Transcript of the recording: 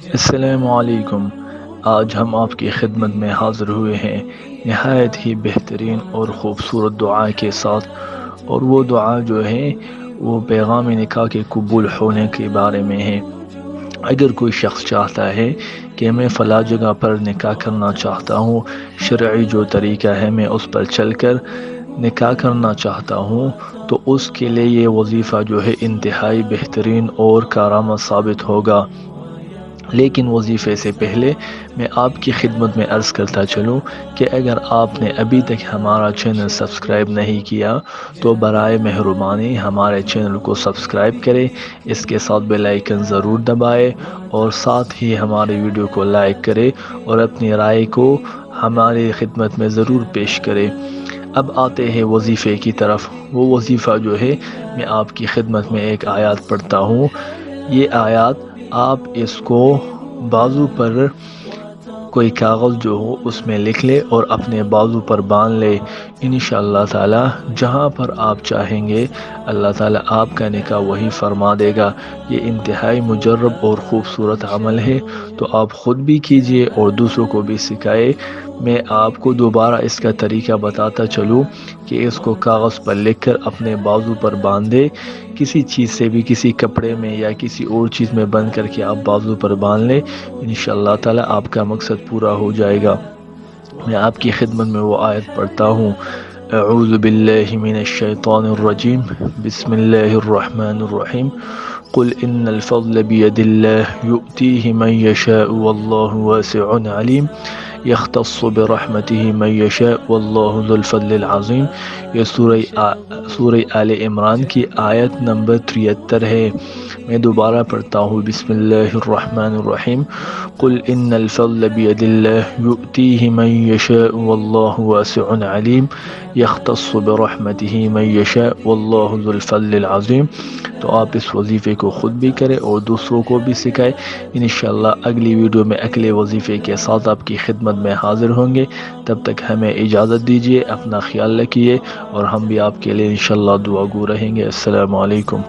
السلام علیکم۔ آج ہم آپ کی خدمت میں حاضر ہوئے ہیں نہایت ہی بہترین اور خوبصورت دعا کے ساتھ، اور وہ دعا جو ہے وہ پیغام نکاح کے قبول ہونے کے بارے میں ہے۔ اگر کوئی شخص چاہتا ہے کہ میں فلاں جگہ پر نکاح کرنا چاہتا ہوں، شرعی جو طریقہ ہے میں اس پر چل کر نکاح کرنا چاہتا ہوں، تو اس کے لیے یہ وظیفہ جو ہے انتہائی بہترین اور کارآمد ثابت ہوگا۔ لیکن وظیفے سے پہلے میں آپ کی خدمت میں عرض کرتا چلوں کہ اگر آپ نے ابھی تک ہمارا چینل سبسکرائب نہیں کیا تو برائے مہربانی ہمارے چینل کو سبسکرائب کریں، اس کے ساتھ بیل آئیکن ضرور دبائے، اور ساتھ ہی ہماری ویڈیو کو لائک کرے اور اپنی رائے کو ہماری خدمت میں ضرور پیش کرے۔ اب آتے ہیں وظیفے کی طرف۔ وہ وظیفہ جو ہے میں آپ کی خدمت میں ایک آیات پڑھتا ہوں۔ یہ آیات آپ اس کو بازو پر کوئی کاغذ جو ہو اس میں لکھ لے اور اپنے بازو پر باندھ لے۔ انشاءاللہ تعالی جہاں پر آپ چاہیں گے اللہ تعالی آپ کا نکاح وہی فرما دے گا۔ یہ انتہائی مجرب اور خوبصورت عمل ہے، تو آپ خود بھی کیجئے اور دوسروں کو بھی سکھائے۔ میں آپ کو دوبارہ اس کا طریقہ بتاتا چلوں کہ اس کو کاغذ پر لکھ کر اپنے بازو پر باندھ دے، کسی چیز سے بھی، کسی کپڑے میں یا کسی اور چیز میں بند کر کے آپ بازو پر باندھ لیں، انشاءاللہ تعالی آپ کا مقصد پورا ہو جائے گا۔ میں آپ کی خدمت میں وہ آیت پڑھتا ہوں۔ اعوذ باللہ من الشیطان الرجیم، بسم اللہ الرحمن الرحیم۔ قل ان الفضل بید اللہ یؤتیہ من یشاء واللہ واسع علیم، یختص برحمتہ من یشاء واللہ ذو الفضل العظیم۔ یہ سورہ آل عمران کی آیت نمبر 73 ہے۔ میں دوبارہ پڑھتا ہوں، بسم اللہ الرحمن الرحیم۔ قل ان الفضل بید اللہ یؤتیہ من یشاء واللہ واسع علیم، یختص برحمتہ من یشاء واللہ ذو الفضل العظیم۔ تو آپ اس وظیفے کو خود بھی کریں اور دوسروں کو بھی سکھائیں۔ انشاءاللہ اگلی ویڈیو میں اگلے وظیفے کے ساتھ آپ کی خدمت میں حاضر ہوں گے۔ تب تک ہمیں اجازت دیجیے، اپنا خیال رکھیے، اور ہم بھی آپ کے لیے انشاءاللہ دعا گو رہیں گے۔ السلام علیکم۔